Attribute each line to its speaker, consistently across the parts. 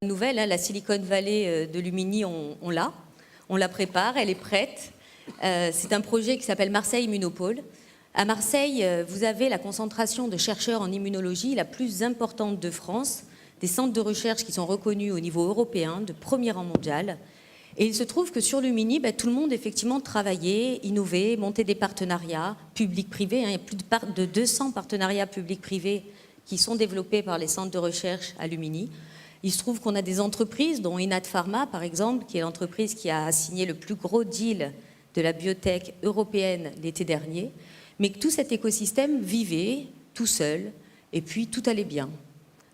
Speaker 1: nouvelle, hein, la Silicon Valley de Lumini, on la prépare, elle est prête. C'est un projet qui s'appelle Marseille Immunopole. À Marseille, vous avez la concentration de chercheurs en immunologie la plus importante de France, des centres de recherche qui sont reconnus au niveau européen, de premier rang mondial. Et il se trouve que sur Lumini, tout le monde effectivement travaillait, innovait, montait des partenariats publics-privés. Il y a plus de 200 partenariats publics-privés qui sont développés par les centres de recherche à Lumini. Il se trouve qu'on a des entreprises, dont Inat Pharma, par exemple, qui est l'entreprise qui a signé le plus gros deal de la biotech européenne l'été dernier, mais que tout cet écosystème vivait tout seul, et puis tout allait bien.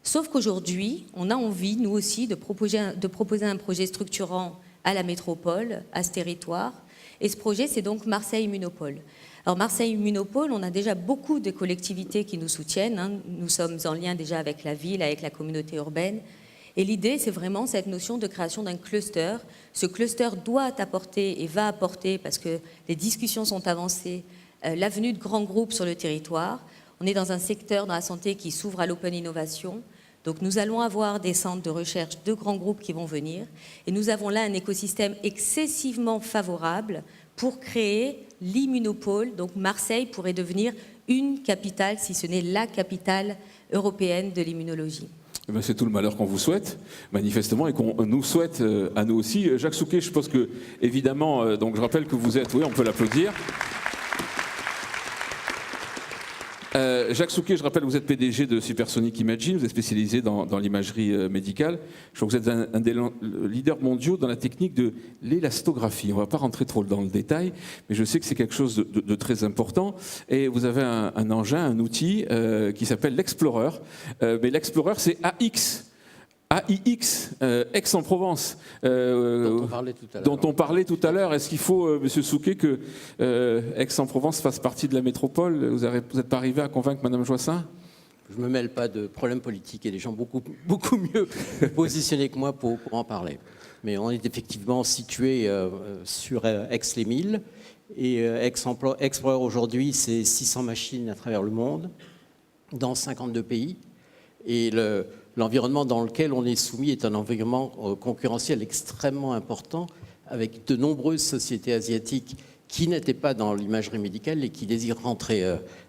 Speaker 1: Sauf qu'aujourd'hui, on a envie, nous aussi, de proposer un projet structurant à la métropole, à ce territoire. Et ce projet, c'est donc Marseille Immunopole. Alors Marseille Immunopole, on a déjà beaucoup de collectivités qui nous soutiennent. Hein. Nous sommes en lien déjà avec la ville, avec la communauté urbaine. Et l'idée, c'est vraiment cette notion de création d'un cluster. Ce cluster doit apporter et va apporter, parce que les discussions sont avancées, l'avenue de grands groupes sur le territoire. On est dans un secteur dans la santé qui s'ouvre à l'open innovation. Donc nous allons avoir des centres de recherche de grands groupes qui vont venir. Et nous avons là un écosystème excessivement favorable pour créer l'immunopole. Donc Marseille pourrait devenir une capitale, si ce n'est la capitale européenne de l'immunologie.
Speaker 2: Eh bien, c'est tout le malheur qu'on vous souhaite, manifestement, et qu'on nous souhaite à nous aussi. Jacques Souquet, je pense que, évidemment, donc je rappelle que vous êtes, oui, on peut l'applaudir. Jacques Souquet, je rappelle, vous êtes PDG de Supersonic Imaging, vous êtes spécialisé dans l'imagerie médicale. Je crois que vous êtes un des leaders mondiaux dans la technique de l'élastographie. On ne va pas rentrer trop dans le détail, mais je sais que c'est quelque chose de très important. Et vous avez un engin, un outil qui s'appelle l'Explorer. Mais l'Explorer, c'est AIX, Aix-en-Provence, dont on parlait tout à l'heure. Est-ce qu'il faut, Monsieur Souquet, que Aix-en-Provence fasse partie de la métropole? Vous n'êtes pas arrivé à convaincre Madame Joissaint?
Speaker 3: Je ne me mêle pas de problèmes politiques et des gens beaucoup mieux positionnés que moi pour en parler. Mais on est effectivement situé sur Aix-les-Milles. Et Explorer aujourd'hui, c'est 600 machines à travers le monde, dans 52 pays. Et l'environnement dans lequel on est soumis est un environnement concurrentiel extrêmement important, avec de nombreuses sociétés asiatiques qui n'étaient pas dans l'imagerie médicale et qui désirent rentrer.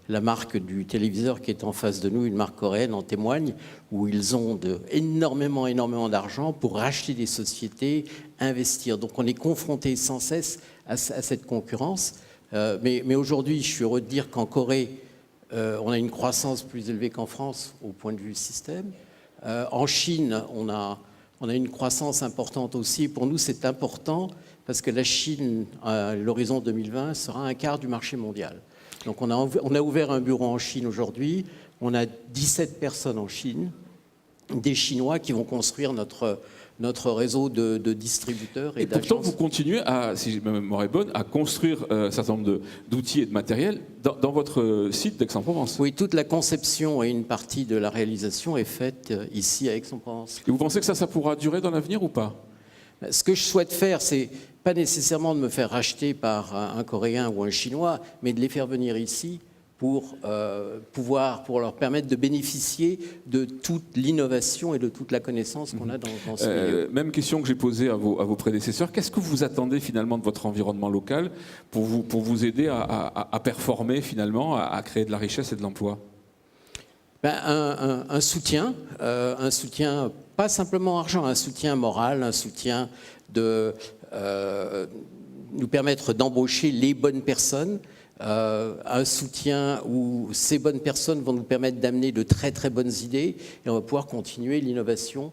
Speaker 3: La marque du téléviseur qui est en face de nous, une marque coréenne, en témoigne, où ils ont énormément d'argent pour racheter des sociétés, investir. Donc on est confronté sans cesse à cette concurrence. Mais aujourd'hui, je suis heureux de dire qu'en Corée, on a une croissance plus élevée qu'en France au point de vue système. En Chine, on a une croissance importante aussi. Pour nous, c'est important parce que la Chine, à l'horizon 2020, sera un quart du marché mondial. Donc on a ouvert un bureau en Chine aujourd'hui. On a 17 personnes en Chine, des Chinois qui vont construire notre réseau de distributeurs et d'agences.
Speaker 2: Pourtant, vous continuez, si ma mémoire est bonne, à construire un certain nombre d'outils et de matériel dans votre site d'Aix-en-Provence.
Speaker 3: Oui, toute la conception et une partie de la réalisation est faite ici à Aix-en-Provence.
Speaker 2: Et vous pensez que ça pourra durer dans l'avenir ou pas?
Speaker 3: Ce que je souhaite faire, c'est pas nécessairement de me faire racheter par un Coréen ou un Chinois, mais de les faire venir ici pour leur permettre de bénéficier de toute l'innovation et de toute la connaissance qu'on a dans ce milieu.
Speaker 2: Même question que j'ai posée à vos prédécesseurs. Qu'est-ce que vous attendez finalement de votre environnement local pour vous aider à performer finalement, à créer de la richesse et de l'emploi?
Speaker 3: Un soutien, pas simplement argent, un soutien moral, un soutien de nous permettre d'embaucher les bonnes personnes, un soutien où ces bonnes personnes vont nous permettre d'amener de très très bonnes idées et on va pouvoir continuer l'innovation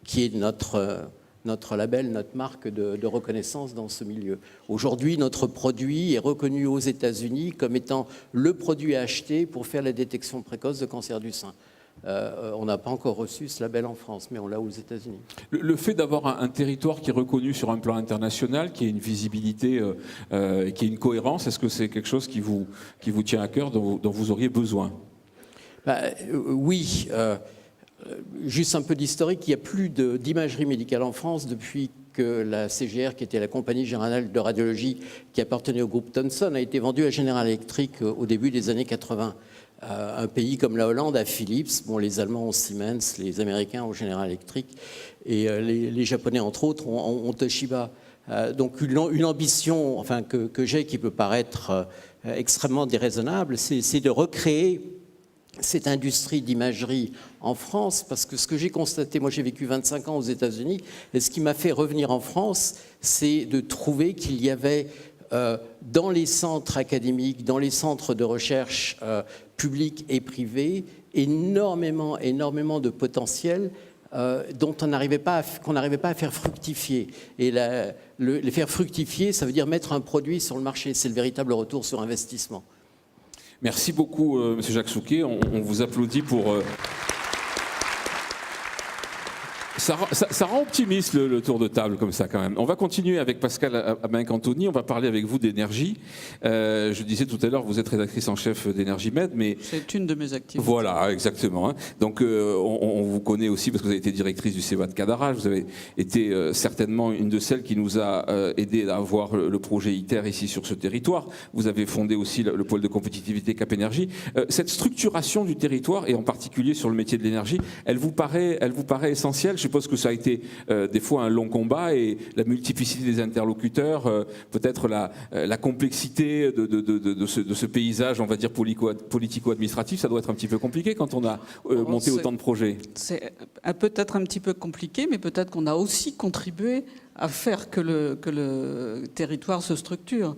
Speaker 3: qui est notre label, notre marque de reconnaissance dans ce milieu. Aujourd'hui, notre produit est reconnu aux États-Unis comme étant le produit à acheter pour faire la détection précoce de cancer du sein. On n'a pas encore reçu ce label en France, mais on l'a aux États-Unis.
Speaker 2: Le fait d'avoir un territoire qui est reconnu sur un plan international, qui a une visibilité, qui a une cohérence, est-ce que c'est quelque chose qui vous tient à cœur, dont vous auriez besoin?
Speaker 3: Oui. Juste un peu d'historique, il n'y a plus d'imagerie médicale en France depuis que la CGR, qui était la compagnie générale de radiologie qui appartenait au groupe Thomson, a été vendue à General Electric au début des années 80. Un pays comme la Hollande a Philips, bon, les Allemands ont Siemens, les Américains ont General Electric, et les Japonais, entre autres, ont Toshiba. Donc une ambition enfin, que j'ai qui peut paraître extrêmement déraisonnable, c'est de recréer cette industrie d'imagerie en France, parce que ce que j'ai constaté, moi j'ai vécu 25 ans aux États-Unis, et ce qui m'a fait revenir en France, c'est de trouver qu'il y avait dans les centres académiques, dans les centres de recherche publics et privés, énormément de potentiel qu'on n'arrivait pas à faire fructifier. Et les faire fructifier, ça veut dire mettre un produit sur le marché. C'est le véritable retour sur investissement.
Speaker 2: Merci beaucoup, Monsieur Jacques Souquet. On vous applaudit pour... Ça rend optimiste le tour de table comme ça quand même. On va continuer avec Pascal Abanc-Anthony, on va parler avec vous d'énergie. Je disais tout à l'heure, vous êtes rédactrice en chef d'Énergie Med, mais...
Speaker 4: C'est une de mes activités.
Speaker 2: Voilà, exactement. Donc on vous connaît aussi parce que vous avez été directrice du CEA de Cadarache, vous avez été certainement une de celles qui nous a aidé à avoir le projet ITER ici sur ce territoire. Vous avez fondé aussi le pôle de compétitivité Cap Énergie. Cette structuration du territoire, et en particulier sur le métier de l'énergie, elle vous paraît essentielle? Je suppose que ça a été des fois un long combat, et la multiplicité des interlocuteurs, peut-être la complexité de ce paysage, on va dire, politico-administratif, ça doit être un petit peu compliqué quand on a monté autant de projets.
Speaker 4: C'est peut-être un petit peu compliqué, mais peut-être qu'on a aussi contribué à faire que le territoire se structure.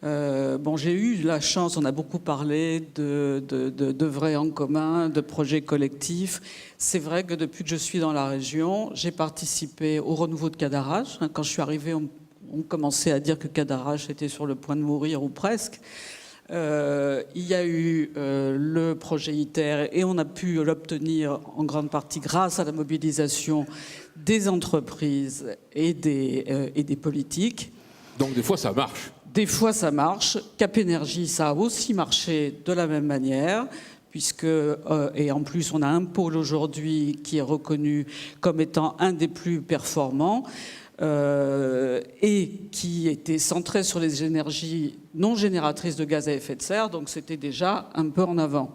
Speaker 4: J'ai eu la chance, on a beaucoup parlé d'œuvrer en commun, de projets collectifs. C'est vrai que depuis que je suis dans la région, j'ai participé au renouveau de Cadarache. Quand je suis arrivée, on commençait à dire que Cadarache était sur le point de mourir, ou presque. Il y a eu le projet ITER, et on a pu l'obtenir en grande partie grâce à la mobilisation des entreprises et des politiques.
Speaker 2: Donc des fois ça marche.
Speaker 4: Des fois, ça marche. Cap Énergie, ça a aussi marché de la même manière, puisque, et en plus, on a un pôle aujourd'hui qui est reconnu comme étant un des plus performants, et qui était centré sur les énergies non génératrices de gaz à effet de serre, donc c'était déjà un peu en avant.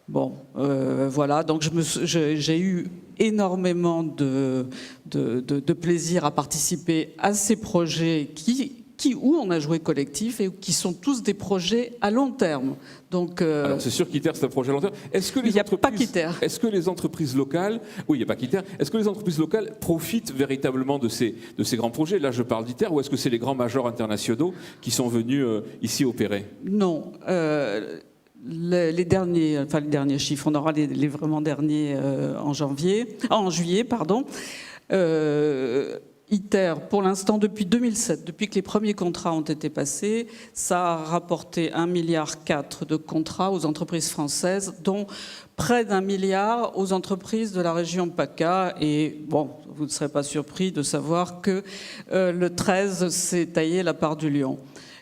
Speaker 4: Bon, voilà, donc j'ai eu énormément de plaisir à participer à ces projets où on a joué collectif, et qui sont tous des projets à long terme. Donc,
Speaker 2: alors c'est sûr qu'ITER c'est un projet à long terme.
Speaker 4: Il n'y a pas qu'ITER.
Speaker 2: Est-ce que les entreprises locales, oui il n'y a pas qu'ITER, est-ce que les entreprises locales profitent véritablement de ces grands projets? Là je parle d'ITER, ou est-ce que c'est les grands majors internationaux qui sont venus ici opérer? Non.
Speaker 4: Les derniers chiffres, on aura les vraiment derniers en juillet, pardon. ITER, pour l'instant, depuis 2007, depuis que les premiers contrats ont été passés, ça a rapporté 1,4 milliard de contrats aux entreprises françaises, dont près d'1 milliard aux entreprises de la région PACA. Et bon, vous ne serez pas surpris de savoir que le 13 s'est taillé la part du lion.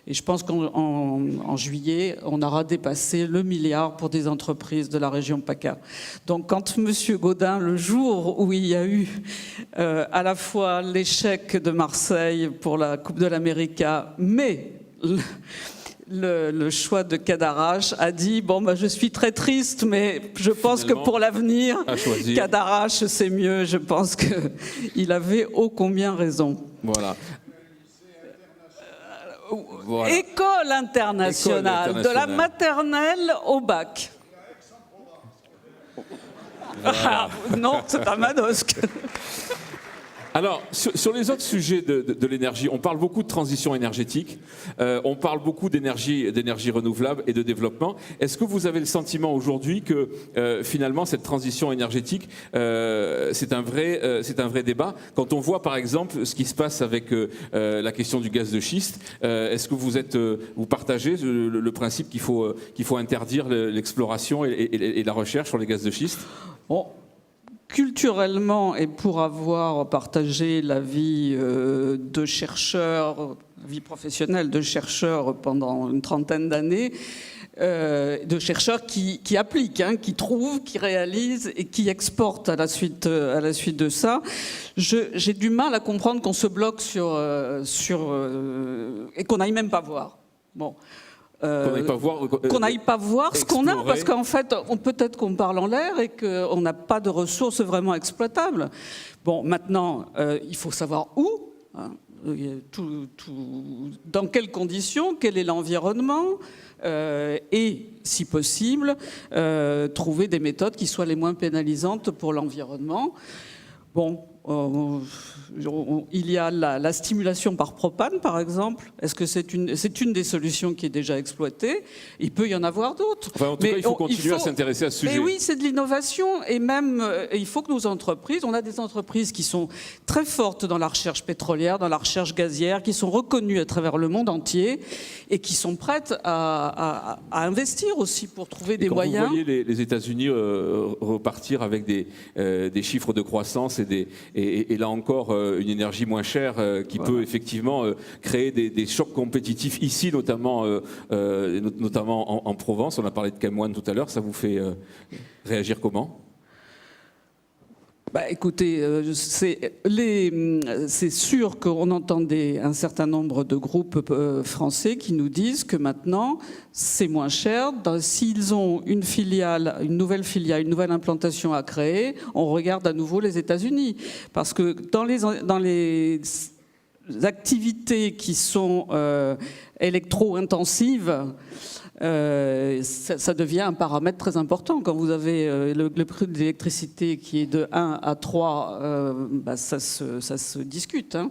Speaker 4: Et je pense qu'en juillet, on aura dépassé le milliard pour des entreprises de la région PACA. Donc quand M. Gaudin, le jour où il y a eu à la fois l'échec de Marseille pour la Coupe de l'América, mais le choix de Cadarache, a dit je suis très triste, mais je pense que pour l'avenir, Cadarache c'est mieux. Je pense qu'il avait ô combien raison.
Speaker 2: Voilà.
Speaker 4: Voilà. École internationale, de la maternelle au bac. Voilà. Non, c'est à Manosque.
Speaker 2: Alors, sur les autres sujets de l'énergie, on parle beaucoup de transition énergétique, on parle beaucoup d'énergie renouvelable et de développement. Est-ce que vous avez le sentiment aujourd'hui que finalement cette transition énergétique, c'est un vrai débat? Quand on voit par exemple ce qui se passe avec la question du gaz de schiste, est-ce que vous partagez le principe qu'il faut interdire l'exploration et la recherche sur les gaz de schiste?
Speaker 4: Bon. Culturellement, et pour avoir partagé la vie de chercheurs, vie professionnelle de chercheurs pendant une trentaine d'années, de chercheurs qui appliquent, qui trouvent, qui réalisent et qui exportent à la suite de ça, j'ai du mal à comprendre qu'on se bloque sur et qu'on n'aille même pas voir. Bon.
Speaker 2: Qu'on n'aille pas voir,
Speaker 4: qu'on n'aille pas voir ce qu'on a,
Speaker 2: explorer.
Speaker 4: parce qu'en fait, peut-être qu'on parle en l'air et qu'on n'a pas de ressources vraiment exploitables. Bon, maintenant, il faut savoir où, hein, dans quelles conditions, quel est l'environnement, et, si possible, trouver des méthodes qui soient les moins pénalisantes pour l'environnement. Bon, il y a la stimulation par propane, par exemple. Est-ce que c'est une des solutions qui est déjà exploitée? Il peut y en avoir d'autres.
Speaker 2: Enfin, en tout cas, il faut continuer à s'intéresser à ce sujet.
Speaker 4: Mais oui, c'est de l'innovation. Et même, il faut que nos entreprises, on a des entreprises qui sont très fortes dans la recherche pétrolière, dans la recherche gazière, qui sont reconnues à travers le monde entier et qui sont prêtes à investir aussi pour trouver des moyens.
Speaker 2: Vous voyez les États-Unis repartir avec des chiffres de croissance et là encore une énergie moins chère qui peut effectivement créer des chocs compétitifs ici, notamment en Provence. On a parlé de Camoine tout à l'heure. Ça vous fait réagir comment ?
Speaker 4: Bah, écoutez, c'est sûr qu'on entend un certain nombre de groupes français qui nous disent que maintenant, c'est moins cher. S'ils ont une nouvelle filiale, une nouvelle implantation à créer, on regarde à nouveau les États-Unis. Parce que dans les activités qui sont électro-intensives, ça devient un paramètre très important. Quand vous avez le prix de l'électricité qui est de 1 à 3, ça se discute. Hein.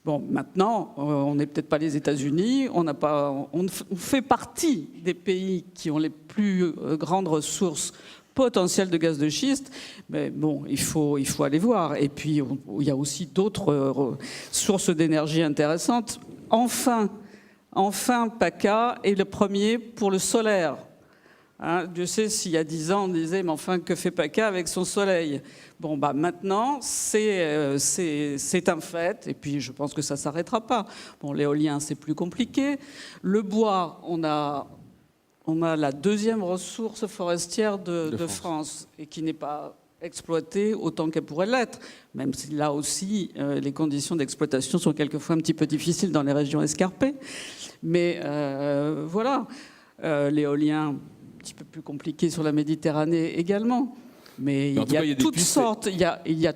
Speaker 4: Bon, maintenant, on n'est peut-être pas les États-Unis, on fait partie des pays qui ont les plus grandes ressources potentielles de gaz de schiste, mais bon, il faut aller voir. Et puis, il y a aussi d'autres sources d'énergie intéressantes. Enfin, PACA est le premier pour le solaire. Hein, Dieu sait s'il y a 10 ans, on disait, mais enfin, que fait PACA avec son soleil? Bon, maintenant, c'est un fait, et puis je pense que ça ne s'arrêtera pas. Bon, l'éolien, c'est plus compliqué. Le bois, on a la deuxième ressource forestière de France, et qui n'est pas exploitée autant qu'elle pourrait l'être, même si là aussi les conditions d'exploitation sont quelquefois un petit peu difficiles dans les régions escarpées. Mais voilà, l'éolien, un petit peu plus compliqué sur la Méditerranée également. Mais il y a toutes sortes de il y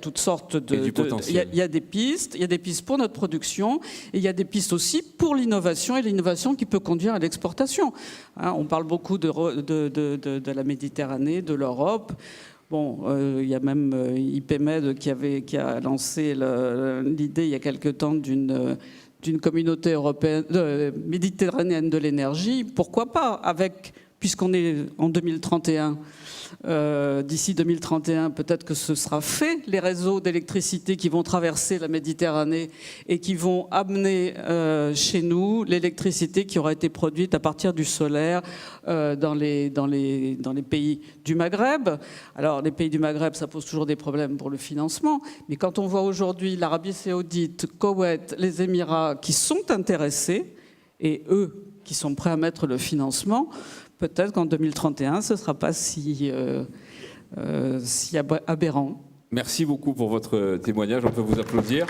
Speaker 4: a des pistes pour notre production, et il y a des pistes aussi pour l'innovation, et l'innovation qui peut conduire à l'exportation. Hein, on parle beaucoup de la Méditerranée, de l'Europe. Bon, il y a même IPMED qui a lancé l'idée il y a quelque temps d'une communauté européenne, méditerranéenne de l'énergie. Pourquoi pas, puisqu'on est en 2031, d'ici 2031, peut-être que ce sera fait, les réseaux d'électricité qui vont traverser la Méditerranée et qui vont amener chez nous l'électricité qui aura été produite à partir du solaire dans les pays du Maghreb. Alors, les pays du Maghreb, ça pose toujours des problèmes pour le financement, mais quand on voit aujourd'hui l'Arabie Saoudite, Koweït, les Émirats qui sont intéressés, et eux qui sont prêts à mettre le financement, peut-être qu'en 2031, ce ne sera pas si aberrant.
Speaker 2: Merci beaucoup pour votre témoignage. On peut vous applaudir.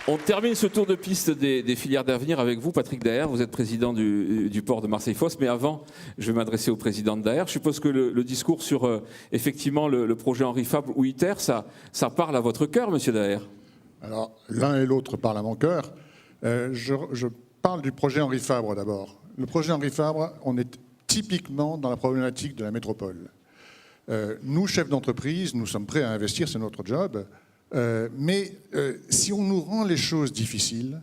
Speaker 2: On termine ce tour de piste des filières d'avenir avec vous, Patrick Daher. Vous êtes président du port de Marseille-Fos. Mais avant, je vais m'adresser au président de Daher. Je suppose que le discours sur effectivement le projet Henri Fabre ou ITER, ça parle à votre cœur, monsieur Daher.
Speaker 5: Alors, l'un et l'autre parlent à mon cœur. Je parle du projet Henri Fabre d'abord. Le projet Henri Fabre, on est typiquement dans la problématique de la métropole. Nous, chefs d'entreprise, nous sommes prêts à investir, c'est notre job. Mais si on nous rend les choses difficiles,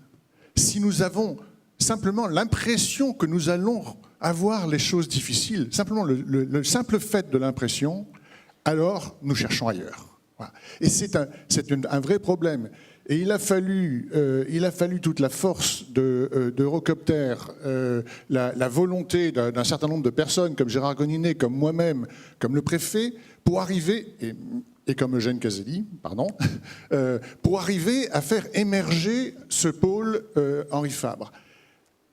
Speaker 5: si nous avons simplement l'impression que nous allons avoir les choses difficiles, simplement le simple fait de l'impression, alors nous cherchons ailleurs. Voilà. Et c'est un vrai problème. Et il a fallu toute la force d'Eurocopter, la volonté d'un certain nombre de personnes, comme Gérard Gonninet, comme moi-même, comme le préfet, pour arriver, et comme Eugène Caselli, pardon, pour arriver à faire émerger ce pôle Henri Fabre.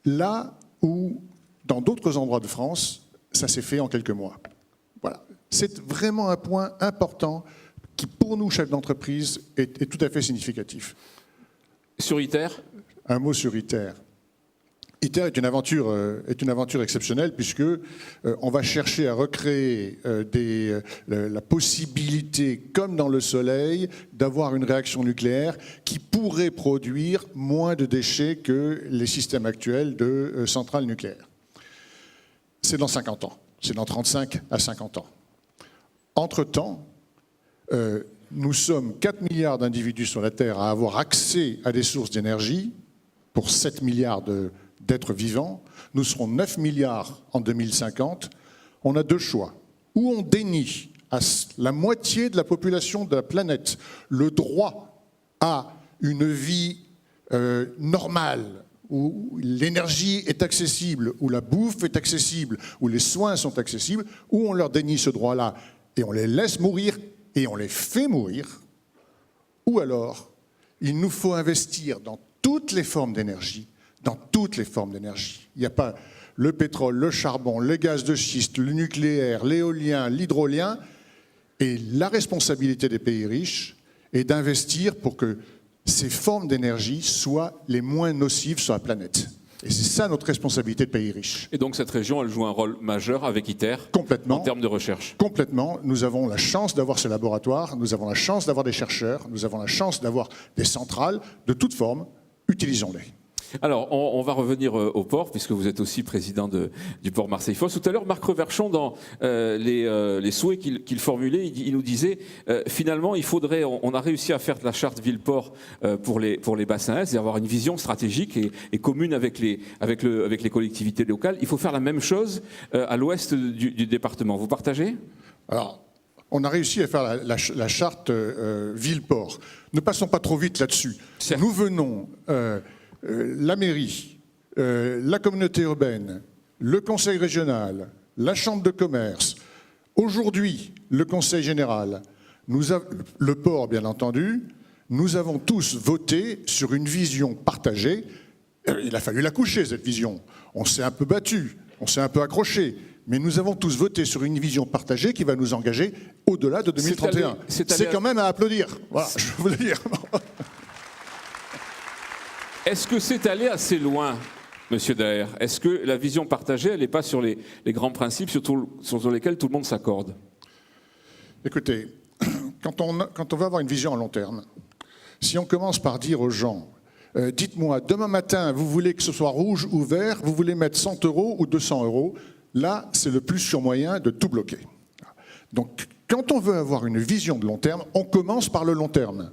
Speaker 5: Là où, dans d'autres endroits de France, ça s'est fait en quelques mois. Voilà. C'est vraiment un point important qui, pour nous, chefs d'entreprise, est tout à fait significatif.
Speaker 2: Sur ITER ?
Speaker 5: Un mot sur ITER. ITER est une aventure exceptionnelle puisque on va chercher à recréer la possibilité, comme dans le Soleil, d'avoir une réaction nucléaire qui pourrait produire moins de déchets que les systèmes actuels de centrales nucléaires. C'est dans 50 ans, c'est dans 35 à 50 ans. Entre-temps, nous sommes 4 milliards d'individus sur la Terre à avoir accès à des sources d'énergie pour 7 milliards d'êtres vivants. Nous serons 9 milliards en 2050. On a deux choix. Ou on dénie à la moitié de la population de la planète le droit à une vie normale, où l'énergie est accessible, où la bouffe est accessible, où les soins sont accessibles, ou on leur dénie ce droit-là et on les laisse mourir et on les fait mourir, ou alors il nous faut investir dans toutes les formes d'énergie, dans toutes les formes d'énergie. Il n'y a pas le pétrole, le charbon, le gaz de schiste, le nucléaire, l'éolien, l'hydrolien, et la responsabilité des pays riches est d'investir pour que ces formes d'énergie soient les moins nocives sur la planète. Et c'est ça notre responsabilité de pays riches.
Speaker 2: Et donc cette région, elle joue un rôle majeur avec ITER
Speaker 5: Complètement.
Speaker 2: En termes de recherche.
Speaker 5: Complètement. Nous avons la chance d'avoir ces laboratoires, nous avons la chance d'avoir des chercheurs, nous avons la chance d'avoir des centrales de toutes formes. Utilisons-les.
Speaker 2: Alors, on va revenir au port, puisque vous êtes aussi président du port Marseille-Fos. Tout à l'heure, Marc Reverchon, dans les souhaits qu'il formulait, il nous disait, finalement, on a réussi à faire de la charte ville-port pour les bassins est, et avoir une vision stratégique et commune avec les collectivités locales. Il faut faire la même chose à l'ouest du département. Vous partagez ?
Speaker 5: Alors, on a réussi à faire la charte ville-port. Ne passons pas trop vite là-dessus.
Speaker 2: Certes.
Speaker 5: Nous venons... la mairie, la communauté urbaine, le conseil régional, la chambre de commerce, aujourd'hui le conseil général, le port bien entendu, nous avons tous voté sur une vision partagée. Il a fallu la coucher cette vision, on s'est un peu battu, on s'est un peu accroché, mais nous avons tous voté sur une vision partagée qui va nous engager au-delà de 2031. C'est quand même à applaudir, voilà, je veux le dire.
Speaker 2: Est-ce que c'est allé assez loin, Monsieur Daher ? Est-ce que la vision partagée, elle n'est pas sur les grands principes sur lesquels tout le monde s'accorde ?
Speaker 5: Écoutez, quand on veut avoir une vision à long terme, si on commence par dire aux gens, dites-moi, demain matin, vous voulez que ce soit rouge ou vert, vous voulez mettre 100 € ou 200 €, là, c'est le plus sûr moyen de tout bloquer. Donc, quand on veut avoir une vision de long terme, on commence par le long terme.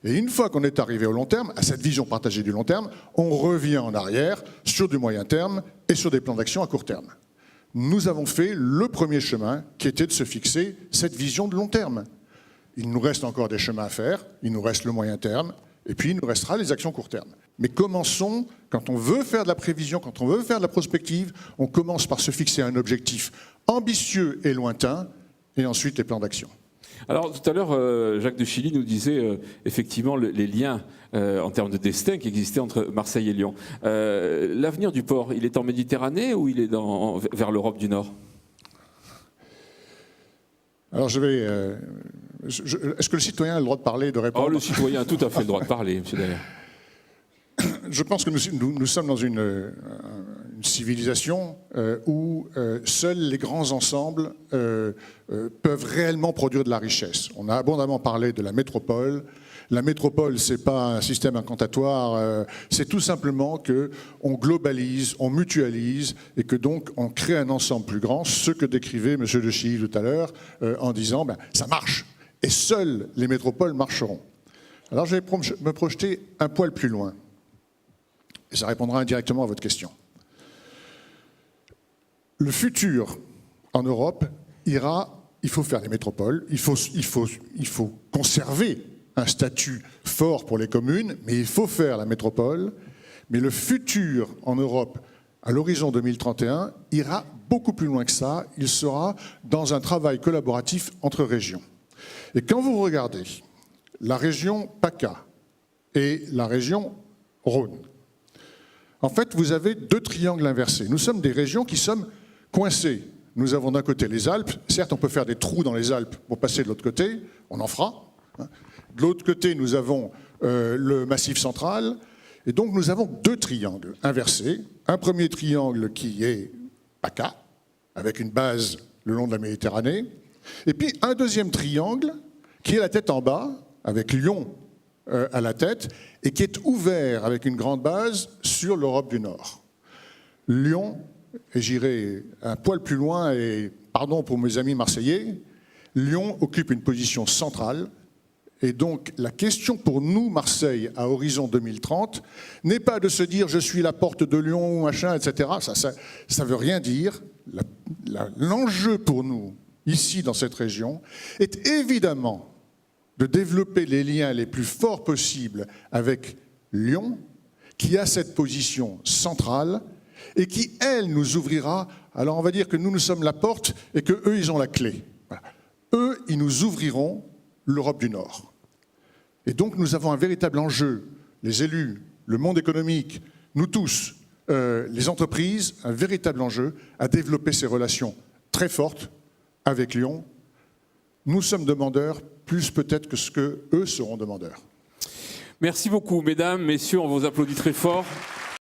Speaker 5: Et une fois qu'on est arrivé au long terme, à cette vision partagée du long terme, on revient en arrière sur du moyen terme et sur des plans d'action à court terme. Nous avons fait le premier chemin qui était de se fixer cette vision de long terme. Il nous reste encore des chemins à faire, il nous reste le moyen terme, et puis il nous restera les actions court terme. Mais commençons, quand on veut faire de la prévision, quand on veut faire de la prospective, on commence par se fixer un objectif ambitieux et lointain, et ensuite les plans d'action.
Speaker 2: Alors tout à l'heure, Jacques de Chilly nous disait effectivement les liens en termes de destin qui existaient entre Marseille et Lyon. L'avenir du port, il est en Méditerranée ou il est vers l'Europe du Nord ? Alors
Speaker 5: est-ce que le citoyen a le droit de parler et de répondre ?
Speaker 2: Le citoyen a tout à fait le droit de parler, M. Daher.
Speaker 5: Je pense que nous sommes dans une civilisation où seuls les grands ensembles peuvent réellement produire de la richesse. On a abondamment parlé de la métropole. La métropole, ce n'est pas un système incantatoire, c'est tout simplement qu'on globalise, on mutualise et que donc on crée un ensemble plus grand, ce que décrivait M. de Chilly tout à l'heure en disant ça marche et seules les métropoles marcheront. Alors je vais me projeter un poil plus loin et ça répondra indirectement à votre question. Le futur en Europe il faut faire des métropoles, il faut conserver un statut fort pour les communes, mais il faut faire la métropole. Mais le futur en Europe, à l'horizon 2031, ira beaucoup plus loin que ça. Il sera dans un travail collaboratif entre régions. Et quand vous regardez la région PACA et la région Rhône, en fait, vous avez deux triangles inversés. Nous sommes des régions qui sommes coincées. Nous avons d'un côté les Alpes. Certes, on peut faire des trous dans les Alpes pour passer de l'autre côté. On en fera. De l'autre côté, nous avons le Massif central. Et donc nous avons deux triangles inversés. Un premier triangle qui est PACA, avec une base le long de la Méditerranée, et puis un deuxième triangle qui est la tête en bas, avec Lyon à la tête, et qui est ouvert avec une grande base sur l'Europe du Nord. Lyon, et j'irai un poil plus loin, et pardon pour mes amis marseillais, Lyon occupe une position centrale, et donc la question pour nous, Marseille, à horizon 2030, n'est pas de se dire « je suis la porte de Lyon », machin, etc. Ça veut rien dire. L'enjeu pour nous, ici dans cette région, est évidemment de développer les liens les plus forts possibles avec Lyon, qui a cette position centrale et qui, elle, nous ouvrira. Alors on va dire que nous sommes la porte et qu'eux, ils ont la clé. Voilà. Eux, ils nous ouvriront l'Europe du Nord. Et donc nous avons un véritable enjeu, les élus, le monde économique, nous tous, les entreprises, un véritable enjeu à développer ces relations très fortes avec Lyon. Nous sommes demandeurs, plus peut-être que ce qu'eux seront demandeurs.
Speaker 2: Merci beaucoup, mesdames, messieurs, on vous applaudit très fort.